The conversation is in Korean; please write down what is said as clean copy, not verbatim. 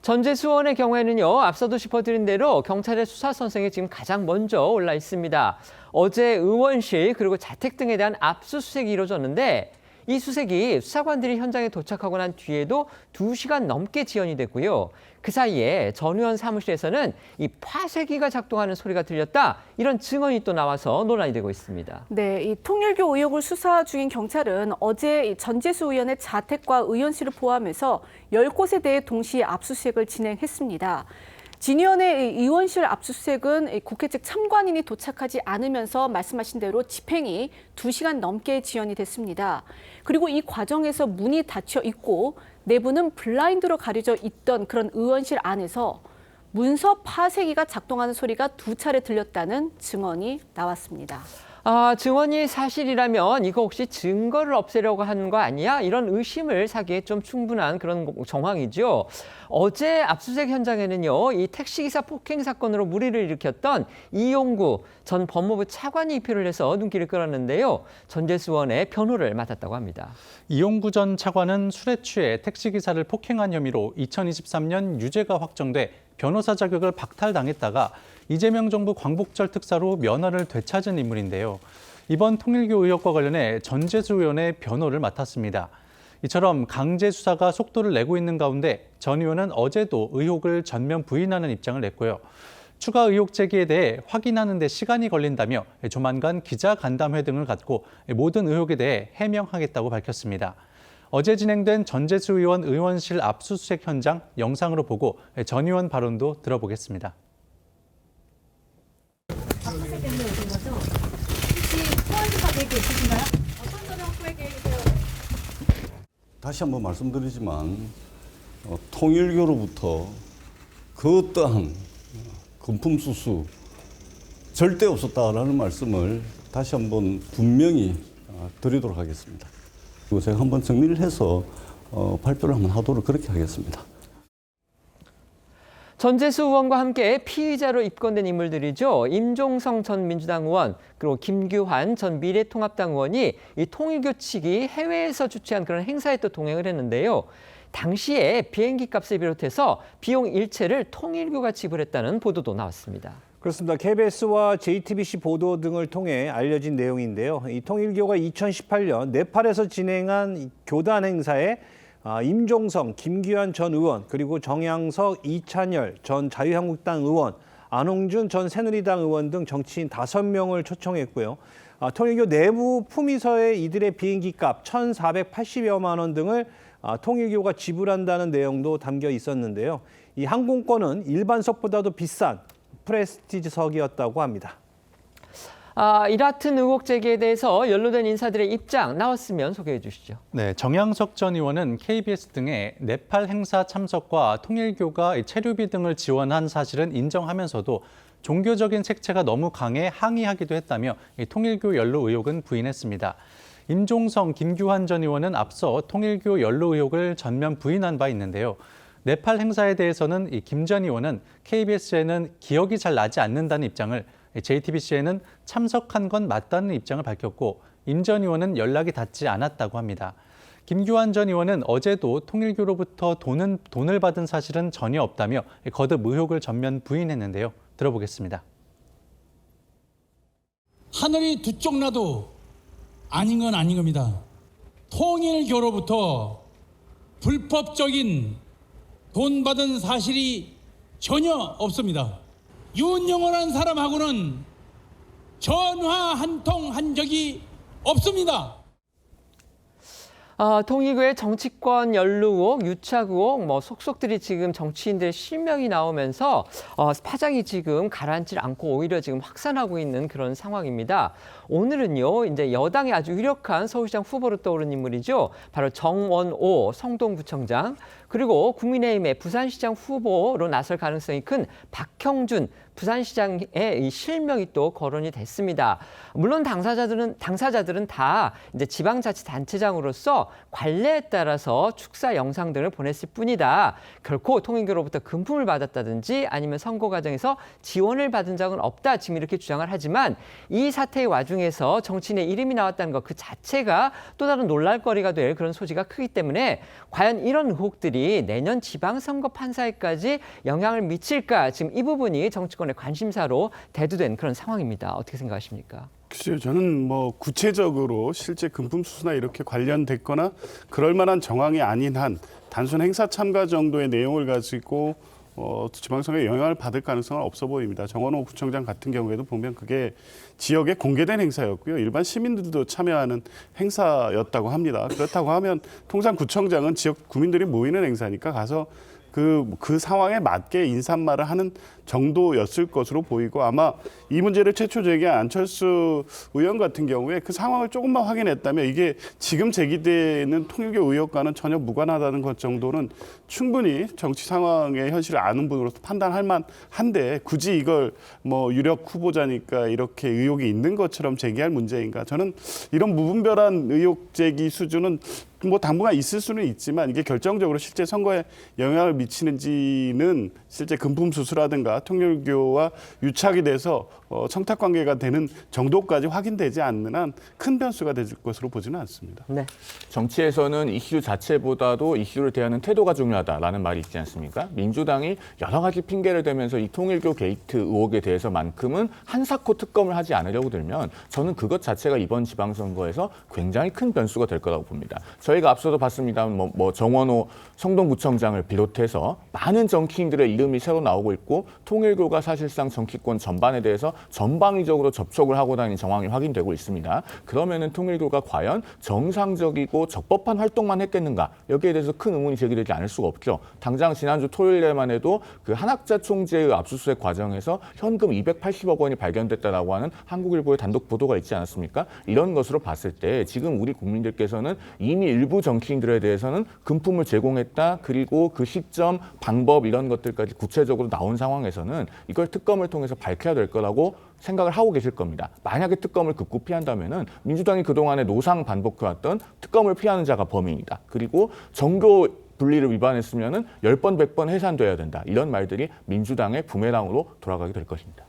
전재수원의 경우에는요, 앞서도 짚어드린 대로 경찰의 수사 선생이 지금 가장 먼저 올라 있습니다. 어제 의원실 그리고 자택 등에 대한 압수수색이 이루어졌는데 이 수색이 수사관들이 현장에 도착하고 난 뒤에도 2시간 넘게 지연이 됐고요. 그 사이에 전 의원 사무실에서는 이 파쇄기가 작동하는 소리가 들렸다. 이런 증언이 또 나와서 논란이 되고 있습니다. 네, 이 통일교 의혹을 수사 중인 경찰은 어제 전재수 의원의 자택과 의원실을 포함해서 10곳에 대해 동시에 압수수색을 진행했습니다. 진 의원의 의원실 압수수색은 국회 측 참관인이 도착하지 않으면서 말씀하신 대로 집행이 2시간 넘게 지연이 됐습니다. 그리고 이 과정에서 문이 닫혀 있고 내부는 블라인드로 가려져 있던 그런 의원실 안에서 문서 파쇄기가 작동하는 소리가 2차례 들렸다는 증언이 나왔습니다. 증언이 사실이라면 이거 혹시 증거를 없애려고 하는 거 아니야? 이런 의심을 사기에 좀 충분한 그런 정황이죠. 어제 압수수색 현장에는요, 이 택시기사 폭행 사건으로 물의를 일으켰던 이용구 전 법무부 차관이 입회를 해서 눈길을 끌었는데요. 전재수 의원의 변호를 맡았다고 합니다. 이용구 전 차관은 술에 취해 택시기사를 폭행한 혐의로 2023년 유죄가 확정돼 변호사 자격을 박탈당했다가 이재명 정부 광복절 특사로 면허를 되찾은 인물인데요. 이번 통일교 의혹과 관련해 전재수 의원의 변호를 맡았습니다. 이처럼 강제 수사가 속도를 내고 있는 가운데 전 의원은 어제도 의혹을 전면 부인하는 입장을 냈고요. 추가 의혹 제기에 대해 확인하는 데 시간이 걸린다며 조만간 기자간담회 등을 갖고 모든 의혹에 대해 해명하겠다고 밝혔습니다. 어제 진행된 전재수 의원 의원실 압수수색 현장 영상으로 보고 전 의원 발언도 들어보겠습니다. 압수수색 때문에 오신 거죠? 혹시 소환수사 계획 있으신가요? 어떤 점을 확보할 계획이세요? 다시 한번 말씀드리지만 통일교로부터 그 어떠한 금품수수 절대 없었다라는 말씀을 다시 한번 분명히 드리도록 하겠습니다. 그리고 제가 한번 정리를 해서 발표를 한번 하도록 그렇게 하겠습니다. 전재수 의원과 함께 피의자로 입건된 인물들이죠. 임종성 전 민주당 의원, 그리고 김규환 전 미래통합당 의원이 이 통일교 측이 해외에서 주최한 그런 행사에 또 동행을 했는데요. 당시에 비행기 값을 비롯해서 비용 일체를 통일교가 지불했다는 보도도 나왔습니다. 그렇습니다. KBS와 JTBC 보도 등을 통해 알려진 내용인데요. 이 통일교가 2018년 네팔에서 진행한 교단 행사에 임종성, 김규환 전 의원, 그리고 정양석, 이찬열 전 자유한국당 의원, 안홍준 전 새누리당 의원 등 정치인 5명을 초청했고요. 통일교 내부 품위서에 이들의 비행기 값 1,480여만 원 등을 통일교가 지불한다는 내용도 담겨 있었는데요. 이 항공권은 일반석보다도 비싼 프레스티지석이었다고 합니다. 이 같은 의혹 제기에 대해서 연루된 인사들의 입장 나왔으면 소개해 주시죠. 네, 정양석 전 의원은 KBS 등의 네팔 행사 참석과 통일교가 체류비 등을 지원한 사실은 인정하면서도 종교적인 색채가 너무 강해 항의하기도 했다며 통일교 연루 의혹은 부인했습니다. 임종성, 김규환 전 의원은 앞서 통일교 연루 의혹을 전면 부인한 바 있는데요. 네팔 행사에 대해서는 김 전 의원은 KBS에는 기억이 잘 나지 않는다는 입장을, JTBC에는 참석한 건 맞다는 입장을 밝혔고 임 전 의원은 연락이 닿지 않았다고 합니다. 김규환 전 의원은 어제도 통일교로부터 돈을 받은 사실은 전혀 없다며 거듭 의혹을 전면 부인했는데요. 들어보겠습니다. 하늘이 두 쪽 나도 아닌 건 아닌 겁니다. 통일교로부터 불법적인 돈 받은 사실이 전혀 없습니다. 윤영호라는 사람하고는 전화 한 통 한 적이 없습니다. 통일교의 정치권 연루 의혹, 유착 의혹, 속속들이 지금 정치인들의 실명이 나오면서 파장이 지금 가라앉지 않고 오히려 지금 확산하고 있는 그런 상황입니다. 오늘은요, 이제 여당의 아주 유력한 서울시장 후보로 떠오른 인물이죠. 바로 정원오 성동구청장, 그리고 국민의힘의 부산시장 후보로 나설 가능성이 큰 박형준 부산시장의 이 실명이 또 거론이 됐습니다. 물론 당사자들은 다 이제 지방자치단체장으로서 관례에 따라서 축사 영상 등을 보냈을 뿐이다. 결코 통일교로부터 금품을 받았다든지 아니면 선거 과정에서 지원을 받은 적은 없다. 지금 이렇게 주장을 하지만 이 사태의 와중에서 정치인의 이름이 나왔다는 것 그 자체가 또 다른 놀랄거리가 될 그런 소지가 크기 때문에 과연 이런 의혹들이 내년 지방선거 판사에까지 영향을 미칠까? 지금 이 부분이 정치권의 관심사로 대두된 그런 상황입니다. 어떻게 생각하십니까? 글쎄요, 저는 뭐 구체적으로 실제 금품 수수나 이렇게 관련됐거나 그럴 만한 정황이 아닌 한 단순 행사 참가 정도의 내용을 가지고 지방선거에 영향을 받을 가능성은 없어 보입니다. 정원호 구청장 같은 경우에도 보면 그게 지역에 공개된 행사였고요. 일반 시민들도 참여하는 행사였다고 합니다. 그렇다고 하면 통상 구청장은 지역 구민들이 모이는 행사니까 가서 그 상황에 맞게 인사말을 하는 정도였을 것으로 보이고 아마 이 문제를 최초 제기한 안철수 의원 같은 경우에 그 상황을 조금만 확인했다면 이게 지금 제기되는 통일교 의혹과는 전혀 무관하다는 것 정도는 충분히 정치 상황의 현실을 아는 분으로서 판단할 만한데 굳이 이걸 뭐 유력 후보자니까 이렇게 의혹이 있는 것처럼 제기할 문제인가? 저는 이런 무분별한 의혹 제기 수준은 뭐 당분간 있을 수는 있지만 이게 결정적으로 실제 선거에 영향을 미치는지는 실제 금품 수수라든가 통일교와 유착이 돼서 청탁 관계가 되는 정도까지 확인되지 않는 한 큰 변수가 될 것으로 보지는 않습니다. 네. 정치에서는 이슈 자체보다도 이슈를 대하는 태도가 중요하다라는 말이 있지 않습니까? 민주당이 여러 가지 핑계를 대면서 이 통일교 게이트 의혹에 대해서만큼은 한사코 특검을 하지 않으려고 들면 저는 그것 자체가 이번 지방선거에서 굉장히 큰 변수가 될 거라고 봅니다. 저희가 앞서도 봤습니다만 정원호 성동구청장을 비롯해서 많은 정치인들의 이름이 새로 나오고 있고 통일교가 사실상 정치권 전반에 대해서 전방위적으로 접촉을 하고 다니는 정황이 확인되고 있습니다. 그러면은 통일교가 과연 정상적이고 적법한 활동만 했겠는가? 여기에 대해서 큰 의문이 제기되지 않을 수가 없죠. 당장 지난주 토요일에만 해도 그 한학자 총재의 압수수색 과정에서 현금 280억 원이 발견됐다라고 하는 한국일보의 단독 보도가 있지 않았습니까? 이런 것으로 봤을 때 지금 우리 국민들께서는 이미 일부 정치인들에 대해서는 금품을 제공했다. 그리고 그 시점, 방법 이런 것들까지 구체적으로 나온 상황에서는 이걸 특검을 통해서 밝혀야 될 거라고 생각을 하고 계실 겁니다. 만약에 특검을 극구 피한다면은 민주당이 그동안에 노상 반복해왔던 특검을 피하는 자가 범인이다. 그리고 정교 분리를 위반했으면은 10번, 100번 해산돼야 된다. 이런 말들이 민주당의 부메랑으로 돌아가게 될 것입니다.